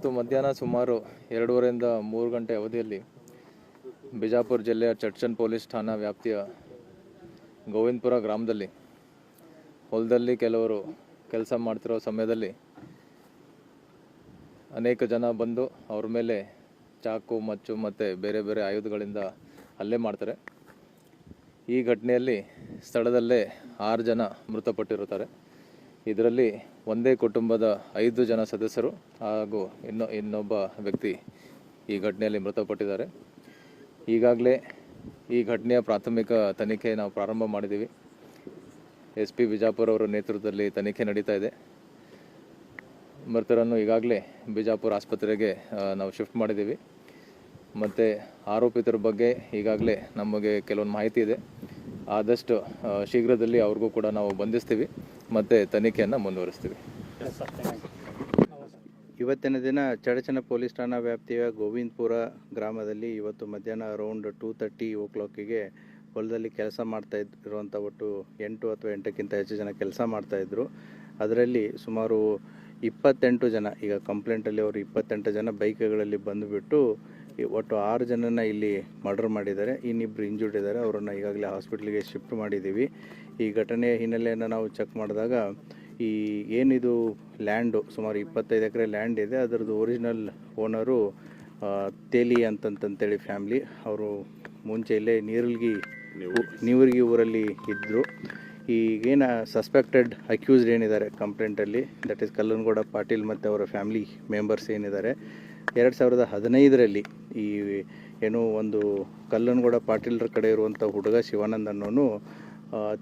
ಇವತ್ತು ಮಧ್ಯಾಹ್ನ ಸುಮಾರು 2:30ರಿಂದ 3 ಗಂಟೆ ಅವಧಿಯಲ್ಲಿ ಬಿಜಾಪುರ ಜಿಲ್ಲೆಯ ಚಡ್ಚನ್ ಪೊಲೀಸ್ ಠಾಣಾ ವ್ಯಾಪ್ತಿಯ ಗೋವಿಂದಪುರ ಗ್ರಾಮದಲ್ಲಿ ಹೊಲದಲ್ಲಿ ಕೆಲವರು ಕೆಲಸ ಮಾಡ್ತಿರೋ ಸಮಯದಲ್ಲಿ ಅನೇಕ ಜನ ಬಂದು ಅವ್ರ ಮೇಲೆ ಚಾಕು ಮಚ್ಚು ಮತ್ತು ಬೇರೆ ಬೇರೆ ಆಯುಧಗಳಿಂದ ಹಲ್ಲೆ ಮಾಡ್ತಾರೆ. ಈ ಘಟನೆಯಲ್ಲಿ ಸ್ಥಳದಲ್ಲೇ 6 ಜನ ಮೃತಪಟ್ಟಿರುತ್ತಾರೆ. ಇದರಲ್ಲಿ ಒಂದೇ ಕುಟುಂಬದ 5 ಜನ ಸದಸ್ಯರು ಹಾಗೂ ಇನ್ನೊಬ್ಬ ವ್ಯಕ್ತಿ ಈ ಘಟನೆಯಲ್ಲಿ ಮೃತಪಟ್ಟಿದ್ದಾರೆ. ಈಗಾಗಲೇ ಈ ಘಟನೆಯ ಪ್ರಾಥಮಿಕ ತನಿಖೆ ನಾವು ಪ್ರಾರಂಭ ಮಾಡಿದ್ದೀವಿ. SP ಬಿಜಾಪುರ ಅವರ ನೇತೃತ್ವದಲ್ಲಿ ತನಿಖೆ ನಡೀತಾ ಇದೆ. ಮೃತರನ್ನು ಈಗಾಗಲೇ ಬಿಜಾಪುರ ಆಸ್ಪತ್ರೆಗೆ ನಾವು ಶಿಫ್ಟ್ ಮಾಡಿದ್ದೀವಿ. ಮತ್ತು ಆರೋಪಿತರ ಬಗ್ಗೆ ಈಗಾಗಲೇ ನಮಗೆ ಕೆಲವೊಂದು ಮಾಹಿತಿ ಇದೆ. ಆದಷ್ಟು ಶೀಘ್ರದಲ್ಲಿ ಅವ್ರಿಗೂ ಕೂಡ ನಾವು ಬಂಧಿಸ್ತೀವಿ ಮತ್ತು ತನಿಖೆಯನ್ನು ಮುಂದುವರಿಸ್ತೀವಿ. ಇವತ್ತಿನ ದಿನ ಚಡಚನ ಪೊಲೀಸ್ ಠಾಣಾ ವ್ಯಾಪ್ತಿಯ ಗೋವಿಂದಪುರ ಗ್ರಾಮದಲ್ಲಿ ಇವತ್ತು ಮಧ್ಯಾಹ್ನ ಅರೌಂಡ್ 2:30 ಹೊಲದಲ್ಲಿ ಕೆಲಸ ಮಾಡ್ತಾ ಇರುವಂಥ ಒಟ್ಟು 8 ಅಥವಾ 8ಕ್ಕಿಂತ ಹೆಚ್ಚು ಜನ ಕೆಲಸ ಮಾಡ್ತಾಯಿದ್ರು. ಅದರಲ್ಲಿ ಸುಮಾರು 28 ಜನ, ಈಗ ಕಂಪ್ಲೇಂಟಲ್ಲಿ ಅವರು 28 ಜನ ಬೈಕ್ಗಳಲ್ಲಿ ಬಂದುಬಿಟ್ಟು ಒಟ್ಟು 6 ಜನನ ಇಲ್ಲಿ ಮರ್ಡರ್ ಮಾಡಿದ್ದಾರೆ. ಇನ್ನಿಬ್ಬರು ಇಂಜೂರ್ಡ್ ಇದ್ದಾರೆ. ಅವರನ್ನು ಈಗಾಗಲೇ ಹಾಸ್ಪಿಟ್ಲಿಗೆ ಶಿಫ್ಟ್ ಮಾಡಿದ್ದೀವಿ. ಈ ಘಟನೆಯ ಹಿನ್ನೆಲೆಯನ್ನು ನಾವು ಚೆಕ್ ಮಾಡಿದಾಗ ಈ ಏನಿದು ಲ್ಯಾಂಡು ಸುಮಾರು 25 ಎಕರೆ ಲ್ಯಾಂಡ್ ಇದೆ, ಅದರದ್ದು ಒರಿಜಿನಲ್ ಓನರು ತೇಲಿ ಅಂತಂತೇಳಿ ಫ್ಯಾಮ್ಲಿ. ಅವರು ಮುಂಚೆ ಇಲ್ಲೇ ನೀವರ್ಗಿ ಊರಲ್ಲಿ ಇದ್ದರು. ಈಗೇನು ಸಸ್ಪೆಕ್ಟೆಡ್ ಅಕ್ಯೂಸ್ಡ್ ಏನಿದ್ದಾರೆ ಕಂಪ್ಲೇಂಟಲ್ಲಿ, ದಟ್ ಈಸ್ ಕಲ್ಲನಗೌಡ ಪಾಟೀಲ್ ಮತ್ತು ಅವರ ಫ್ಯಾಮಿಲಿ ಮೆಂಬರ್ಸ್ ಏನಿದ್ದಾರೆ, 2015ರಲ್ಲಿ ಈ ಏನು ಒಂದು ಕಲ್ಲನಗೌಡ ಪಾಟೀಲ್ರ ಕಡೆ ಇರುವಂಥ ಹುಡುಗ ಶಿವಾನಂದ್ ಅನ್ನೋನು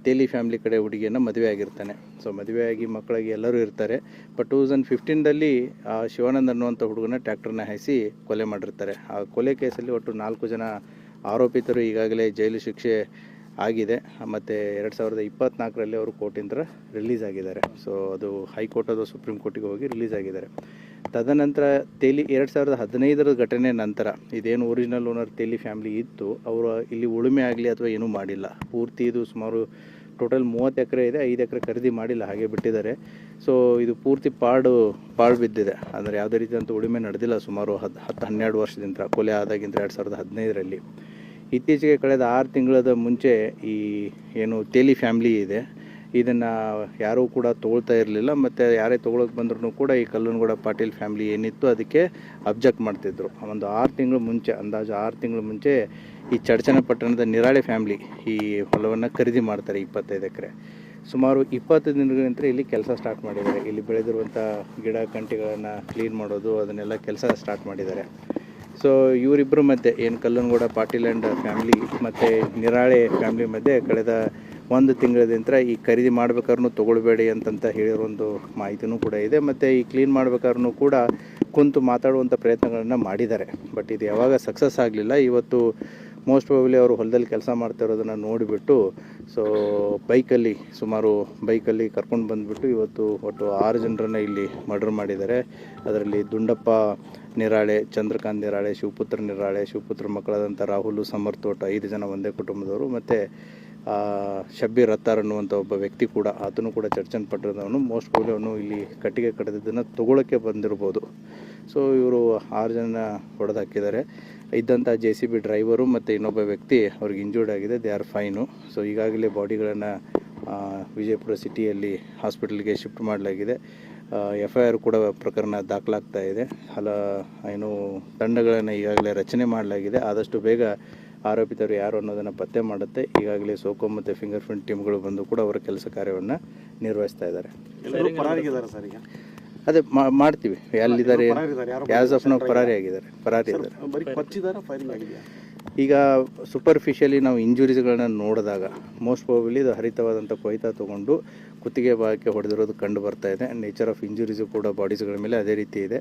ತೇಲಿ ಫ್ಯಾಮ್ಲಿ ಕಡೆ ಹುಡುಗಿಯನ್ನು ಮದುವೆ ಆಗಿರ್ತಾನೆ. ಸೊ ಮದುವೆಯಾಗಿ ಮಕ್ಕಳಿಗೆ ಎಲ್ಲರೂ ಇರ್ತಾರೆ. ಬಟ್ 2015ರಲ್ಲಿ ಆ ಶಿವಾನಂದ್ ಅನ್ನುವಂಥ ಹುಡುಗನ ಟ್ರ್ಯಾಕ್ಟರ್ನ ಹಾಯಿಸಿ ಕೊಲೆ ಮಾಡಿರ್ತಾರೆ. ಆ ಕೊಲೆ ಕೇಸಲ್ಲಿ ಒಟ್ಟು 4 ಜನ ಆರೋಪಿತರು ಈಗಾಗಲೇ ಜೈಲು ಶಿಕ್ಷೆ ಆಗಿದೆ. ಮತ್ತು 2024ರಲ್ಲಿ ಅವರು ಕೋರ್ಟಿಂದ ರಿಲೀಸ್ ಆಗಿದ್ದಾರೆ. ಸೊ ಅದು ಹೈಕೋರ್ಟ್ ಅದು ಸುಪ್ರೀಂ ಕೋರ್ಟಿಗೆ ಹೋಗಿ ರಿಲೀಸ್ ಆಗಿದ್ದಾರೆ. ತದನಂತರ ತೇಲಿ 2015ರ ಘಟನೆ ನಂತರ ಇದೇನು ಒರಿಜಿನಲ್ ಓನರ್ ತೇಲಿ ಫ್ಯಾಮ್ಲಿ ಇತ್ತು, ಅವರು ಇಲ್ಲಿ ಉಳುಮೆ ಆಗಲಿ ಅಥವಾ ಏನೂ ಮಾಡಿಲ್ಲ. ಪೂರ್ತಿ ಇದು ಸುಮಾರು ಟೋಟಲ್ 30 ಎಕರೆ ಇದೆ, 5 ಎಕರೆ ಖರೀದಿ ಮಾಡಿಲ್ಲ, ಹಾಗೆ ಬಿಟ್ಟಿದ್ದಾರೆ. ಸೊ ಇದು ಪೂರ್ತಿ ಪಾಡು ಬಿದ್ದಿದೆ. ಅಂದರೆ ಯಾವುದೇ ರೀತಿಯಂಥ ಉಳುಮೆ ನಡೆದಿಲ್ಲ ಸುಮಾರು 10-12 ವರ್ಷದಿಂದ, ಕೊಲೆ ಆದಾಗಿಂದ 2015ರಲ್ಲಿ. ಇತ್ತೀಚೆಗೆ ಕಳೆದ 6 ತಿಂಗಳ ಮುಂಚೆ ಈ ಏನು ತೇಲಿ ಫ್ಯಾಮ್ಲಿ ಇದೆ, ಇದನ್ನು ಯಾರೂ ಕೂಡ ತೊಗೊಳ್ತಾ ಇರಲಿಲ್ಲ. ಮತ್ತು ಯಾರೇ ತೊಗೊಳಕ್ಕೆ ಬಂದ್ರೂ ಕೂಡ ಈ ಕಲ್ಲನಗೌಡ ಪಾಟೀಲ್ ಫ್ಯಾಮ್ಲಿ ಏನಿತ್ತು ಅದಕ್ಕೆ ಅಬ್ಜೆಕ್ಟ್ ಮಾಡ್ತಿದ್ರು. ಒಂದು 6 ತಿಂಗಳು ಮುಂಚೆ, ಅಂದಾಜು 6 ತಿಂಗಳು ಮುಂಚೆ ಈ ಚಡಚನ ಪಟ್ಟಣದ ನಿರಾಳೆ ಫ್ಯಾಮ್ಲಿ ಈ ಹೊಲವನ್ನು ಖರೀದಿ ಮಾಡ್ತಾರೆ 25 ಎಕರೆ. ಸುಮಾರು 20 ದಿನಗಳಿಂದ ಇಲ್ಲಿ ಕೆಲಸ ಸ್ಟಾರ್ಟ್ ಮಾಡಿದ್ದಾರೆ. ಇಲ್ಲಿ ಬೆಳೆದಿರುವಂಥ ಗಿಡ ಕಂಟಿಗಳನ್ನು ಕ್ಲೀನ್ ಮಾಡೋದು, ಅದನ್ನೆಲ್ಲ ಕೆಲಸ ಸ್ಟಾರ್ಟ್ ಮಾಡಿದ್ದಾರೆ. ಸೊ ಇವರಿಬ್ಬರ ಮಧ್ಯೆ ಏನು ಕಲ್ಲನಗೌಡ ಪಾಟೀಲ್ ಆ್ಯಂಡ್ ಫ್ಯಾಮ್ಲಿ ಮತ್ತು ನಿರಾಳೆ ಫ್ಯಾಮ್ಲಿ ಮಧ್ಯೆ ಕಳೆದ 1 ತಿಂಗಳಿಂದ ಈ ಖರೀದಿ ಮಾಡ್ಬೇಕಾದ್ರೂ ತೊಗೊಳ್ಬೇಡಿ ಅಂತಂತ ಹೇಳಿರೋ ಒಂದು ಮಾಹಿತಿನೂ ಕೂಡ ಇದೆ. ಮತ್ತು ಈ ಕ್ಲೀನ್ ಮಾಡ್ಬೇಕಾದ್ರೂ ಕೂಡ ಕುಂತು ಮಾತಾಡುವಂಥ ಪ್ರಯತ್ನಗಳನ್ನು ಮಾಡಿದ್ದಾರೆ. ಬಟ್ ಇದು ಯಾವಾಗ ಸಕ್ಸಸ್ ಆಗಲಿಲ್ಲ. ಇವತ್ತು ಮೋಸ್ಟ್ ಪ್ರಾಬಬ್ಲಿ ಅವರು ಹೊಲದಲ್ಲಿ ಕೆಲಸ ಮಾಡ್ತಾ ಇರೋದನ್ನು ನೋಡಿಬಿಟ್ಟು ಸೊ ಬೈಕಲ್ಲಿ ಕರ್ಕೊಂಡು ಬಂದುಬಿಟ್ಟು ಇವತ್ತು ಒಟ್ಟು 6 ಜನರನ್ನು ಇಲ್ಲಿ ಮರ್ಡರ್ ಮಾಡಿದ್ದಾರೆ. ಅದರಲ್ಲಿ ದುಂಡಪ್ಪ ನಿರಾಳೆ, ಚಂದ್ರಕಾಂತ್ ನಿರಾಳೆ, ಶಿವಪುತ್ರ ನಿರಾಳೆ, ಶಿವಪುತ್ರ ಮಕ್ಕಳಾದಂಥ ರಾಹುಲ್ ಸಮರ್ಥ, ಒಟ್ಟು 5 ಜನ ಒಂದೇ ಕುಟುಂಬದವರು. ಮತ್ತು ಶಬ್ಬೀರ್ ರತ್ತಾರ್ ಅನ್ನುವಂಥ ಒಬ್ಬ ವ್ಯಕ್ತಿ ಕೂಡ, ಆತನು ಕೂಡ ಚಡ್ಚನ್ ಪಟ್ಟಣದವನು. ಮೋಸ್ಟ್ ಪ್ರಾಬಬ್ಲಿ ಅವನು ಇಲ್ಲಿ ಕಟ್ಟಿಗೆ ಕಡಿದಿದ್ದನ್ನು ತೊಗೊಳಕ್ಕೆ ಬಂದಿರ್ಬೋದು. ಸೊ ಇವರು 6 ಜನ ಹೊಡೆದು ಹಾಕಿದ್ದಾರೆ. ಇದ್ದಂಥ JCB ಡ್ರೈವರು ಮತ್ತು ಇನ್ನೊಬ್ಬ ವ್ಯಕ್ತಿ ಅವ್ರಿಗೆ ಇಂಜೂರ್ಡ್ ಆಗಿದೆ. They are fine. ಸೊ ಈಗಾಗಲೇ ಬಾಡಿಗಳನ್ನು ವಿಜಯಪುರ ಸಿಟಿಯಲ್ಲಿ ಹಾಸ್ಪಿಟಲ್ಗೆ ಶಿಫ್ಟ್ ಮಾಡಲಾಗಿದೆ. FIR ಕೂಡ ಪ್ರಕರಣ ದಾಖಲಾಗ್ತಾ ಇದೆ. ಏನು ತಂಡಗಳನ್ನು ಈಗಾಗಲೇ ರಚನೆ ಮಾಡಲಾಗಿದೆ. ಆದಷ್ಟು ಬೇಗ ಆರೋಪಿತರು ಯಾರು ಅನ್ನೋದನ್ನು ಪತ್ತೆ ಮಾಡುತ್ತೆ. ಈಗಾಗಲೇ ಸೋಕೋ ಮತ್ತು ಫಿಂಗರ್ ಪ್ರಿಂಟ್ ಟೀಮ್ಗಳು ಬಂದು ಕೂಡ ಅವರ ಕೆಲಸ ಕಾರ್ಯವನ್ನು ನಿರ್ವಹಿಸ್ತಾ ಇದ್ದಾರೆ. ಅದೇ ಮಾಡ್ತೀವಿ. ಎಲ್ಲಿದ್ದಾರೆ ಆ್ಯಸ್ ಆಫ್ ನಾವು ಪರಾರಿ ಇದ್ದಾರೆ. ಈಗ ಸೂಪರ್ಫಿಷಿಯಲಿ ನಾವು ಇಂಜುರೀಸ್ಗಳನ್ನ ನೋಡಿದಾಗ ಮೋಸ್ಟ್ ಪ್ರಾಬಬ್ಲಿ ಇದು ಹರಿತವಾದಂಥ ಕೊಯ್ತಾ ತೊಗೊಂಡು ಕುತ್ತಿಗೆ ಭಾಗಕ್ಕೆ ಹೊಡೆದಿರೋದು ಕಂಡು ಬರ್ತಾ ಇದೆ. ನೇಚರ್ ಆಫ್ ಇಂಜುರೀಸು ಕೂಡ ಬಾಡೀಸ್ಗಳ ಮೇಲೆ ಅದೇ ರೀತಿ ಇದೆ.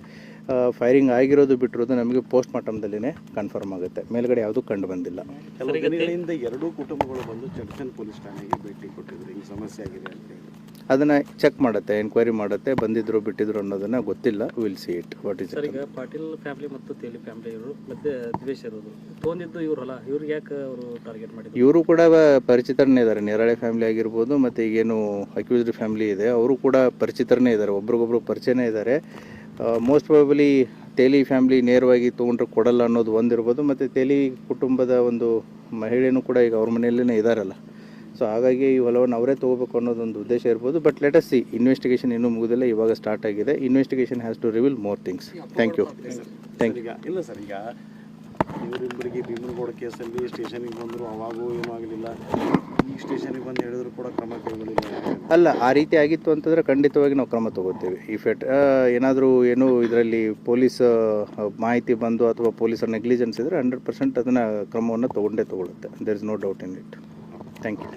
ಫೈರಿಂಗ್ ಆಗಿರೋದು ಬಿಟ್ಟಿರೋದು ನಮಗೆ ಪೋಸ್ಟ್ ಮಾರ್ಟಮ್ದಲ್ಲೇ ಕನ್ಫರ್ಮ್ ಆಗುತ್ತೆ. ಮೇಲ್ಗಡೆ ಯಾವುದೂ ಕಂಡು ಬಂದಿಲ್ಲ. ಕೆಲವು ದಿನಗಳಿಂದ 2 ಕುಟುಂಬಗಳು ಬಂದು ಚಡ್ಚನ್ ಪೊಲೀಸ್ ಠಾಣೆಗೆ ಭೇಟಿ ಕೊಟ್ಟಿದ್ರು. ಈ ಸಮಸ್ಯೆ ಆಗಿದೆ ಅಂತ ಹೇಳಿ ಅದನ್ನು ಚೆಕ್ ಮಾಡುತ್ತೆ, ಎನ್ಕ್ವೈರಿ ಮಾಡುತ್ತೆ. ಬಂದಿದ್ರು ಬಿಟ್ಟಿದ್ರು ಅನ್ನೋದನ್ನು ಗೊತ್ತಿಲ್ಲ. Will see it what is. ಈಗ ಪಾಟೀಲ್ ಫ್ಯಾಮಿಲಿ ಮತ್ತು ತೇಲಿ ಫ್ಯಾಮಿಲಿ ಇವರು ಮತ್ತೆ ದ್ವೇಷ ಇರೋದು ತೊಗೊಂಡಿದ್ದು ಇವರಲ್ಲ, ಇವ್ರಿಗೆ ಯಾಕೆ ಅವರು ಟಾರ್ಗೆಟ್ ಮಾಡಿದ್ರು? ಇವರು ಕೂಡ ಪರಿಚಿತರನ್ನೇ ಇದ್ದಾರೆ. ನಿರಾಳೆ ಫ್ಯಾಮಿಲಿ ಆಗಿರ್ಬೋದು ಮತ್ತು ಈಗೇನು ಅಕ್ಯೂಸ್ಡ್ ಫ್ಯಾಮಿಲಿ ಇದೆ ಅವರು ಕೂಡ ಪರಿಚಿತರನ್ನೇ ಇದ್ದಾರೆ, ಒಬ್ರಿಗೊಬ್ರು ಪರಿಚಯನೇ ಇದ್ದಾರೆ. ಮೋಸ್ಟ್ ಪ್ರಾಬಲಿ ತೇಲಿ ಫ್ಯಾಮ್ಲಿ ನೇರವಾಗಿ ತೊಗೊಂಡ್ರೆ ಕೊಡಲ್ಲ ಅನ್ನೋದು ಒಂದಿರ್ಬೋದು, ಮತ್ತು ತೇಲಿ ಕುಟುಂಬದ ಒಂದು ಮಹಿಳೆಯೂ ಕೂಡ ಈಗ ಅವ್ರ ಮನೆಯಲ್ಲೇ ಇದ್ದಾರಲ್ಲ, ಸೊ ಹಾಗಾಗಿ ಈ ಹೊಲವನ್ನು ಅವರೇ ತೊಗೋಬೇಕು ಅನ್ನೋದೊಂದು ಉದ್ದೇಶ ಇರ್ಬೋದು. But let us see, investigation ಇನ್ನೂ ಮುಗಿದಿಲ್ಲ, ಇವಾಗ ಸ್ಟಾರ್ಟ್ ಆಗಿದೆ. Investigation has to reveal more things. Thank you. ಈಗ ಇಲ್ಲ ಸರ್, ಈಗ ಇವರಿಬ್ಬರಿಗೆ ಭೀಮನಗೌಡ ಕೇಸಲ್ಲಿ ಸ್ಟೇಷನಿಗೆ ಬಂದರು, ಅವಾಗೂ ಏನೂ ಆಗಲಿಲ್ಲ. ಈ ಸ್ಟೇಷನಿಗೆ ಬಂದು ಹೇಳಿದ್ರು ಕೂಡ ಕ್ರಮ ಕೈಗೊಳ್ಳಿಲ್ಲ. ಅಲ್ಲ, ಆ ರೀತಿ ಆಗಿತ್ತು ಅಂತಂದರೆ ಖಂಡಿತವಾಗಿ ನಾವು ಕ್ರಮ ತಗೋತೀವಿ. ಇಫ್ ಏನಾದರೂ ಏನು ಇದರಲ್ಲಿ ಪೊಲೀಸ್ ಮಾಹಿತಿ ಬಂದು ಅಥವಾ ಪೊಲೀಸರ ನೆಗ್ಲಿಜೆನ್ಸ್ ಇದ್ದರೆ 100% ಅದನ್ನು ಕ್ರಮವನ್ನು ತಗೊಳ್ಳುತ್ತೆ. There is no doubt in it. Thank you.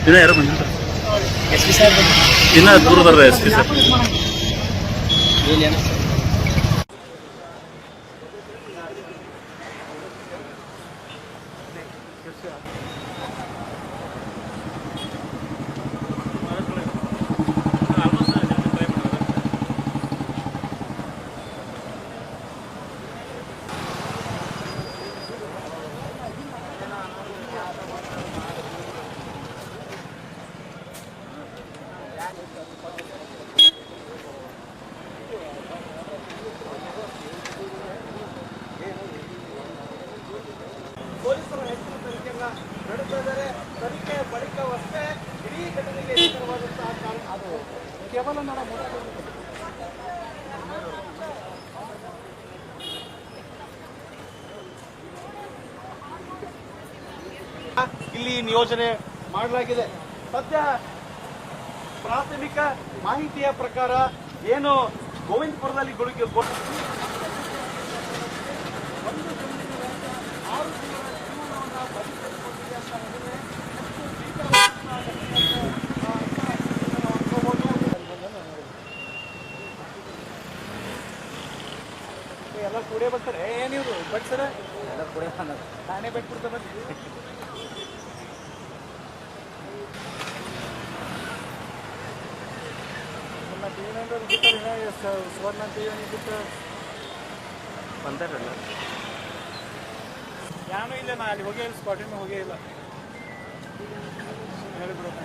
ಇನ್ನ ಯಾರು ಬಂದಿಲ್ಲ, ಇನ್ನ ದೂರದವ್ರ ಎಸ್ ಪಿ ಸರ್. ಪೊಲೀಸರು ಹೆಚ್ಚಿನ ತನಿಖೆಯನ್ನು ನಡೆಸ್ತಾ ಇದ್ದಾರೆ. ತನಿಖೆ ಬಳಿಕವಷ್ಟೇ ಇಡೀ ಘಟನೆಗೆ ನಿಖರವಾದಂತಹ ಕಾರಣ ಅದು ಕೇವಲ ಇಲ್ಲಿ ನಿಯೋಜನೆ ಮಾಡಲಾಗಿದೆ. ಸದ್ಯ ಪ್ರಾಥಮಿಕ ಮಾಹಿತಿಯ ಪ್ರಕಾರ ಏನು ಗೋವಿಂದಪುರದಲ್ಲಿ ಎಲ್ಲ ಕೂಡೇ ಬರ್ತಾರೆ. ನೀವು ಬಟ್ ಸರ ಎಲ್ಲ ಕೂಡೇ ನಾನೇ ಬಿಟ್ಬಿಡ್ತಾರೆ. ಸುವರ್ಣ ಬಿಟ್ಟು ಬಂದಾರಲ್ಲ, ಯಾನು ಇಲ್ಲ. ನಾ ಅಲ್ಲಿ ಹೋಗೇ ಇಲ್ಲ, ಸ್ಪಾಟಿನ ಹೋಗೇ ಇಲ್ಲ. ಹೇಳಿಬಿಡೋಣ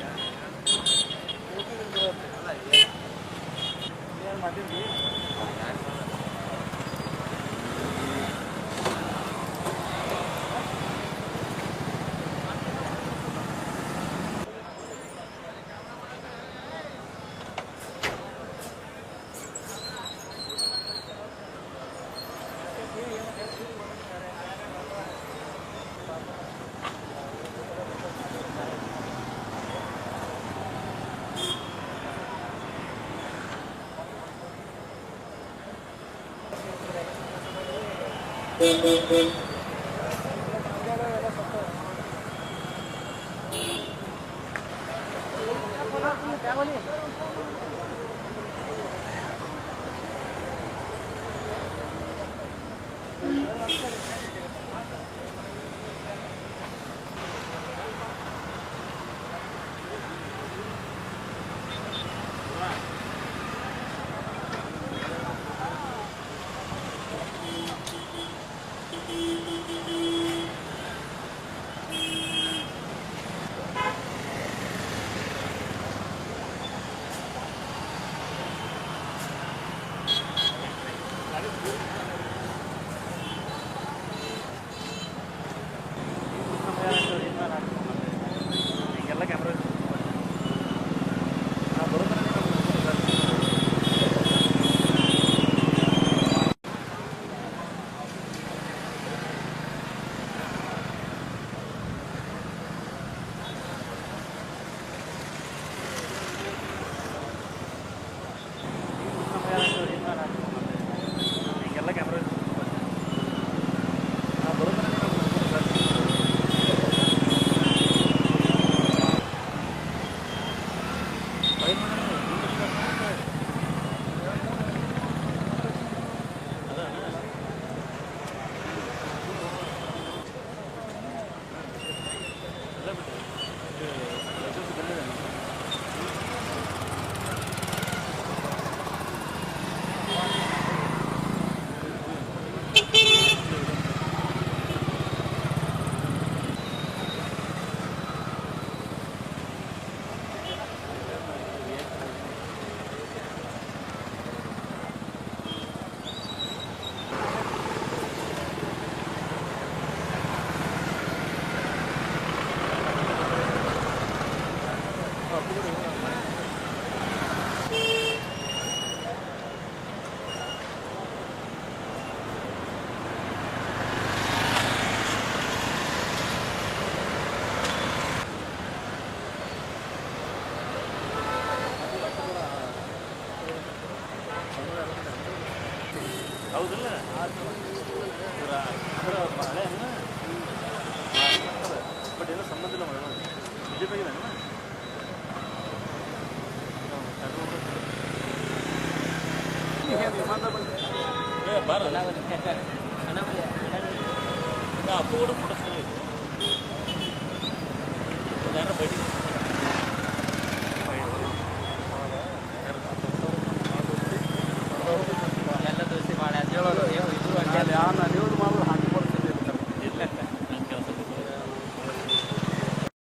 ಏನು ಮಾಡಿದ್ವಿ. ಹೌದಲ್ಲ ಬಟ್ ಏನೋ ಸಂಬಂಧ ಇಲ್ಲ ಬಿಜೆಪಿ ಬಾರ ಅಪ್ಪು ಕೂಡ